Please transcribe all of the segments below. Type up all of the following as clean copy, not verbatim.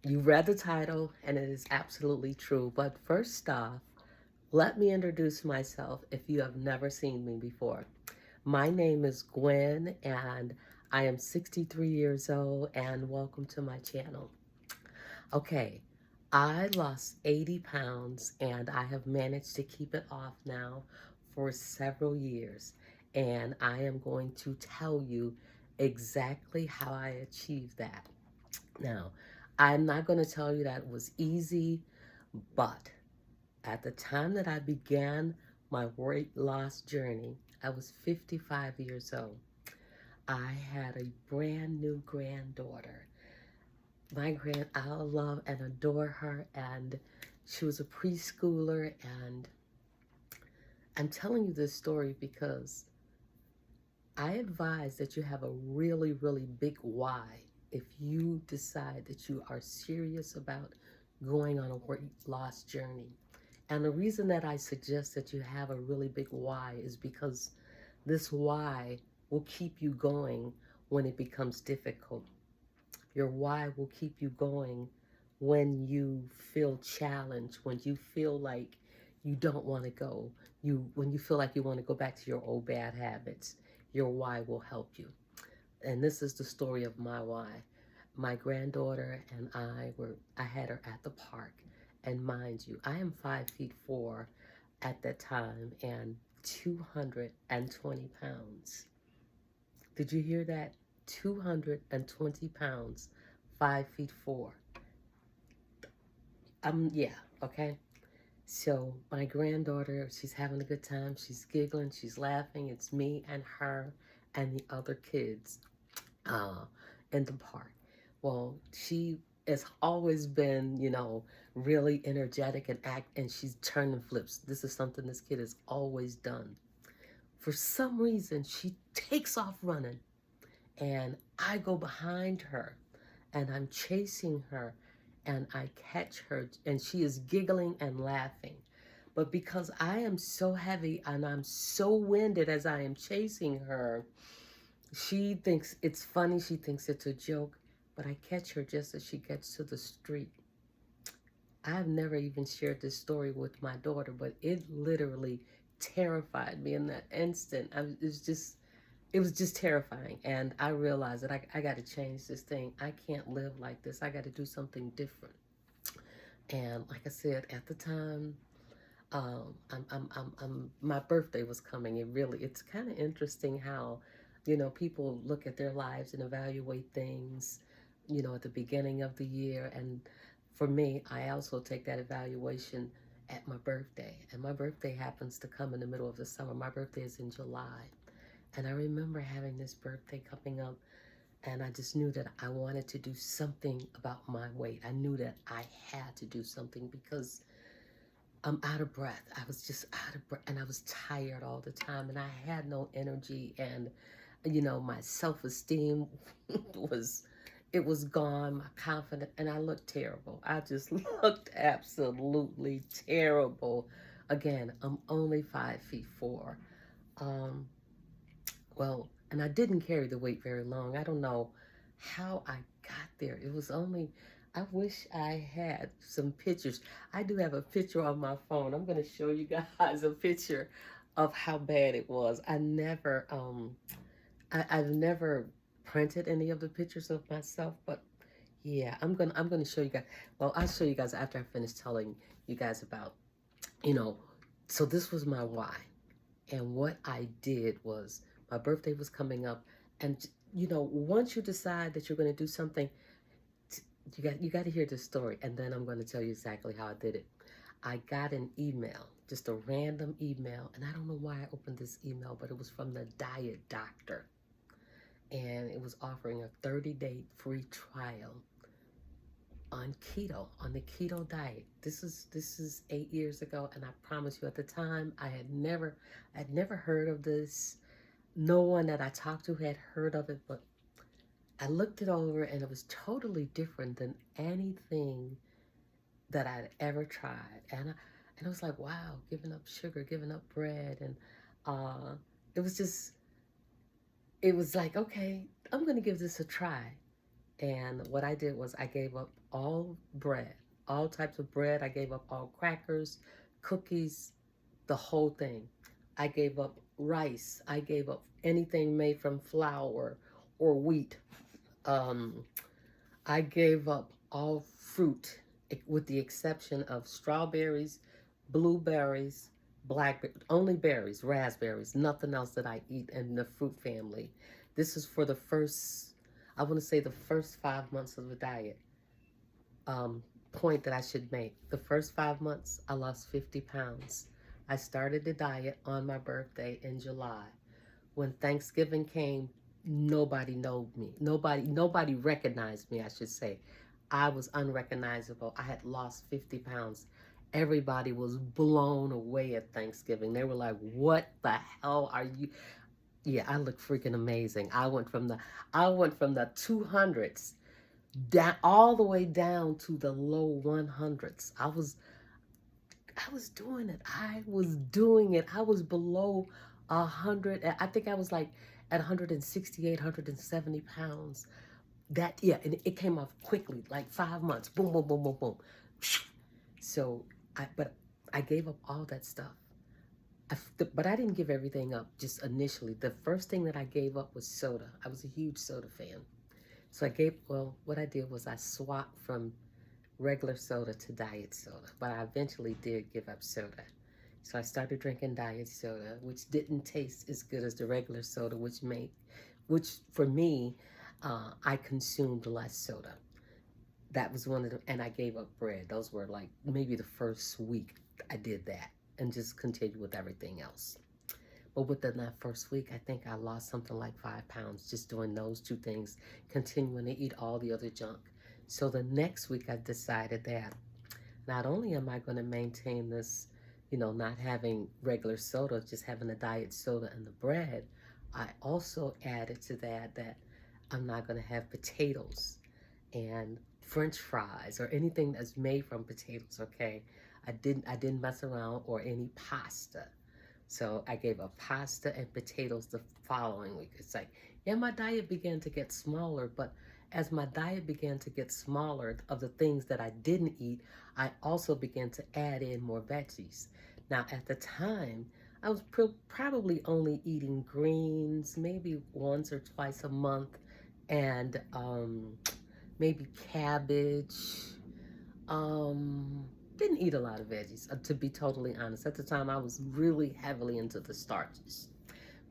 You read the title, and it is absolutely true. But first off, let me introduce myself if you have never seen me before. My name is Gwen, and I am 63 years old, and welcome to my channel. Okay, I lost 80 pounds, and I have managed to keep it off now for several years. And I am going to tell you exactly how I achieved that. Now, I'm not going to tell you that it was easy, but at the time that I began my weight loss journey, I was 55 years old. I had a brand new granddaughter. I love and adore her, and she was a preschooler. And I'm telling you this story because I advise that you have a really, really big why if you decide that you are serious about going on a weight loss journey. And the reason that I suggest that you have a really big why is because this why will keep you going when it becomes difficult. Your why will keep you going when you feel challenged, when you feel like you don't want to go, when you feel like you want to go back to your old bad habits. Your why will help you. And this is the story of my why. My granddaughter and I had her at the park. And mind you, I am 5'4" at that time and 220 pounds. Did you hear that? 220 pounds, 5'4". Yeah, okay. So my granddaughter, she's having a good time. She's giggling, she's laughing. It's me and her and the other kids uh, in the park. Well, she has always been, really energetic and and she's turning flips. This is something this kid has always done. For some reason, she takes off running, and I go behind her, and I'm chasing her, and I catch her, and she is giggling and laughing. But because I am so heavy and I'm so winded as I am chasing her, she thinks it's funny. She thinks it's a joke. But I catch her just as she gets to the street. I've never even shared this story with my daughter, but it literally terrified me in that instant. It was just terrifying. And I realized that I got to change this thing. I can't live like this. I got to do something different. And like I said, at the time, my birthday was coming. It's kind of interesting how, people look at their lives and evaluate things, at the beginning of the year. And for me, I also take that evaluation at my birthday. And my birthday happens to come in the middle of the summer. My birthday is in July. And I remember having this birthday coming up, and I just knew that I wanted to do something about my weight. I knew that I had to do something because I'm out of breath. I was just out of breath, and I was tired all the time, and I had no energy, and my self-esteem was it was gone, my confidence, and I looked terrible. I just looked absolutely terrible. Again, I'm only 5'4". Um, and I didn't carry the weight very long. I don't know how I got there. It was only, I wish I had some pictures. I do have a picture on my phone. I'm going to show you guys a picture of how bad it was. I've never printed any of the pictures of myself, but yeah, I'm gonna show you guys. Well, I'll show you guys after I finish telling you guys about, you know, so this was my why. And what I did was, my birthday was coming up, and once you decide that you're going to do something, you got to hear this story, and then I'm going to tell you exactly how I did it. I got an email, just a random email, and I don't know why I opened this email, but it was from the diet doctor, and it was offering a 30-day free trial on the keto diet. This is 8 years ago, and I promise you, at the time, I'd never heard of this. No one that I talked to had heard of it, but I looked it over, and it was totally different than anything that I'd ever tried. And I was like, wow, giving up sugar, giving up bread, and uh, it was just, it was like, okay, I'm gonna give this a try. And what I did was I gave up all bread, all types of bread. I gave up all crackers, cookies, the whole thing. I gave up rice. I gave up anything made from flour or wheat. Um, I gave up all fruit with the exception of strawberries, blueberries, blackberries, only berries, raspberries, nothing else that I eat in the fruit family. This is for the first, I want to say the first 5 months of the diet. Um, Point that I should make. The first 5 months, I lost 50 pounds. I started the diet on my birthday in July. When Thanksgiving came, nobody knew me. Nobody recognized me, I should say. I was unrecognizable. I had lost 50 pounds. Everybody was blown away at Thanksgiving. They were like, "What the hell are you?" Yeah, I look freaking amazing. I went from the 200s down all the way down to the low 100s. I was doing it. I was doing it. I was below 100. I think I was like at 168, 170 pounds. That, yeah, and it came off quickly, like 5 months. Boom, boom, boom, boom, boom. So, but I gave up all that stuff. But I didn't give everything up just initially. The first thing that I gave up was soda. I was a huge soda fan. So well, what I did was I swapped from regular soda to diet soda, but I eventually did give up soda. So I started drinking diet soda, which didn't taste as good as the regular soda, which for me, I consumed less soda. That was one of the, and I gave up bread. Those were like maybe the first week I did that and just continued with everything else. But within that first week, I think I lost something like 5 pounds just doing those two things, continuing to eat all the other junk. So the next week, I decided that not only am I going to maintain this, not having regular soda, just having a diet soda and the bread, I also added to that I'm not going to have potatoes and French fries or anything that's made from potatoes. Okay, I didn't mess around or any pasta. So I gave up pasta and potatoes the following week. It's like, yeah, my diet began to get smaller, but as my diet began to get smaller of the things that I didn't eat, I also began to add in more veggies. Now, at the time, I was probably only eating greens maybe once or twice a month and maybe cabbage. Um, didn't eat a lot of veggies, to be totally honest. At the time, I was really heavily into the starches.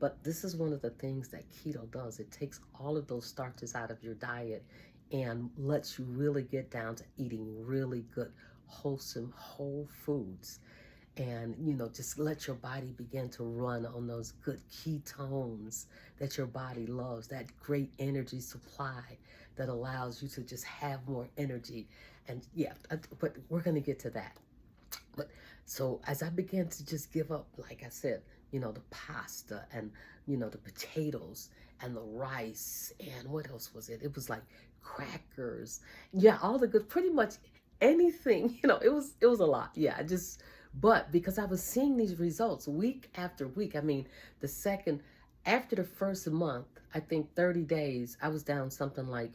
But this is one of the things that keto does. It takes all of those starches out of your diet and lets you really get down to eating really good, wholesome, whole foods. And, just let your body begin to run on those good ketones that your body loves, that great energy supply that allows you to just have more energy. And yeah, but we're going to get to that. But so as I began to just give up, like I said, the pasta and, the potatoes and the rice and what else was it? It was like crackers. Yeah, all the good, pretty much anything, it was a lot. Yeah, but because I was seeing these results week after week, I mean, after the first month, I think 30 days, I was down something like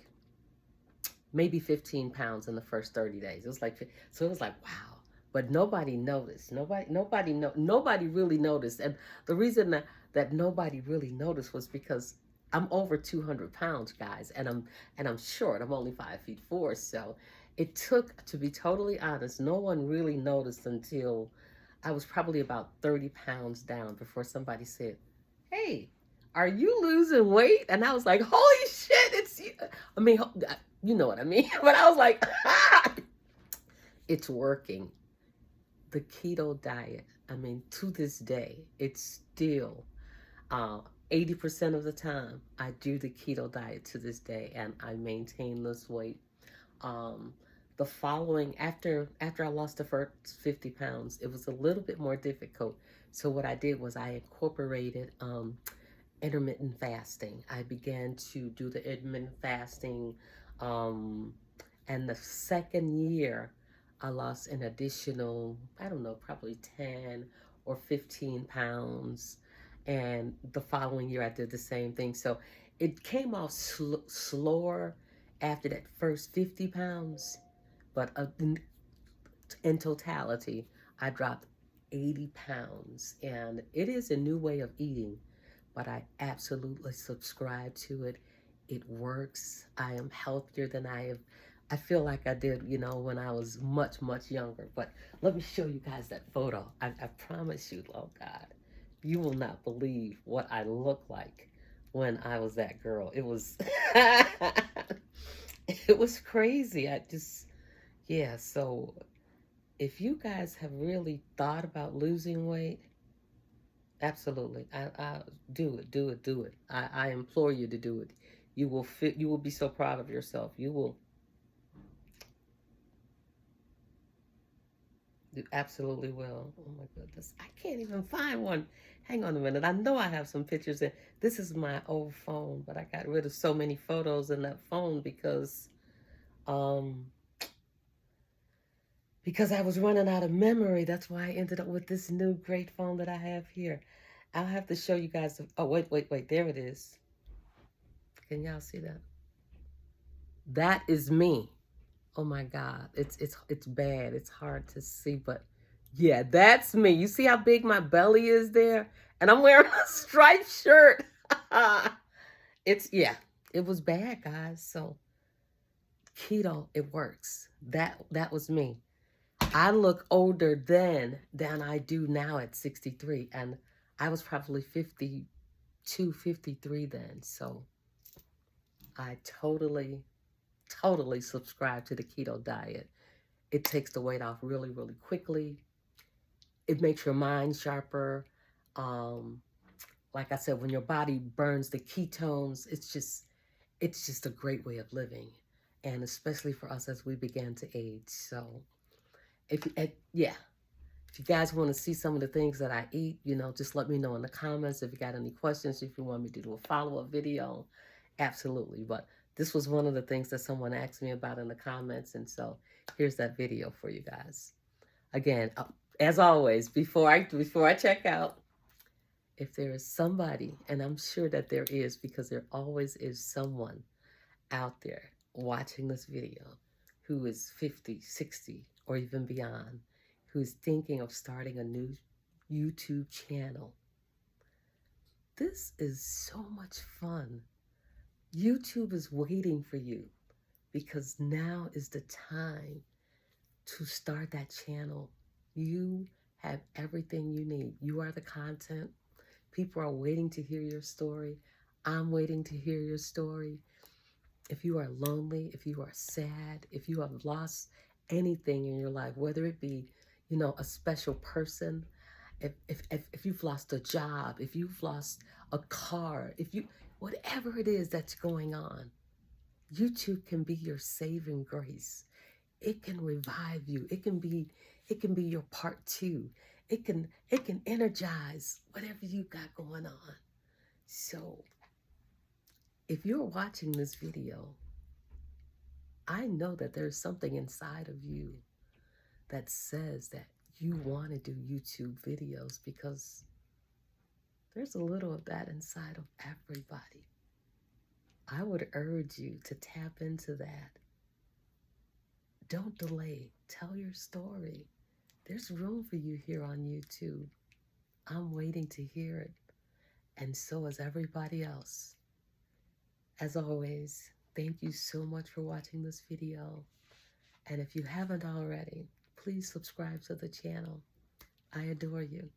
maybe 15 pounds in the first 30 days. It was like, so it was like, wow. But nobody noticed. Nobody really noticed. And the reason that nobody really noticed was because I'm over 200 pounds, guys, and I'm short. I'm only 5 feet 4. So it took, to be totally honest, no one really noticed until I was probably about 30 pounds down before somebody said, "Hey, are you losing weight?" And I was like, "Holy shit, it's you." I mean, you know what I mean? But I was like, it's working. The keto diet, I mean, to this day, it's still 80% of the time I do the keto diet to this day and I maintain this weight. Um, the following, after I lost the first 50 pounds, it was a little bit more difficult. So what I did was I incorporated intermittent fasting. I began to do the intermittent fasting, um, and the second year, I lost an additional, I don't know, probably 10 or 15 pounds. And the following year, I did the same thing. So it came off slower after that first 50 pounds. But in totality, I dropped 80 pounds. And it is a new way of eating, but I absolutely subscribe to it. It works. I am healthier than I feel like I did, when I was much, much younger. But let me show you guys that photo. I promise you, oh God, you will not believe what I look like when I was that girl. It was, it was crazy. Yeah, so if you guys have really thought about losing weight, absolutely, I do it, do it, do it. I implore you to do it. You will be so proud of yourself. You absolutely will. Oh my goodness, I can't even find one. Hang on a minute. I know I have some pictures in. This is my old phone, but I got rid of so many photos in that phone um because I was running out of memory. That's why I ended up with this new great phone that I have here. I'll have to show you guys. Oh, wait, wait, wait. There it is. Can y'all see that? That is me. Oh my God. It's bad. It's hard to see, but yeah, that's me. You see how big my belly is there? And I'm wearing a striped shirt. Yeah, it was bad, guys. So keto, it works. That was me. I look older then than I do now at 63. And I was probably 52, 53 then. So I totally subscribe to the keto diet. It takes the weight off really, really quickly. It makes your mind sharper. Um, like I said, when your body burns the ketones, it's just a great way of living. And especially for us as we begin to age. So yeah, if you guys want to see some of the things that I eat, just let me know in the comments. If you got any questions, if you want me to do a follow-up video, absolutely. But this was one of the things that someone asked me about in the comments. And so here's that video for you guys. Again, as always, before I check out, if there is somebody, and I'm sure that there is because there always is someone out there watching this video who is 50, 60, or even beyond, who's thinking of starting a new YouTube channel. This is so much fun. YouTube is waiting for you because now is the time to start that channel. You have everything you need. You are the content. People are waiting to hear your story. I'm waiting to hear your story. If you are lonely, if you are sad, if you have lost anything in your life, whether it be, a special person, if you've lost a job, if you've lost a car, whatever it is that's going on, YouTube can be your saving grace. It can revive you. It can be your part two. It can energize whatever you got going on. So if you're watching this video, I know that there's something inside of you that says that you want to do YouTube videos because there's a little of that inside of everybody. I would urge you to tap into that. Don't delay. Tell your story. There's room for you here on YouTube. I'm waiting to hear it. And so is everybody else. As always, thank you so much for watching this video. And if you haven't already, please subscribe to the channel. I adore you.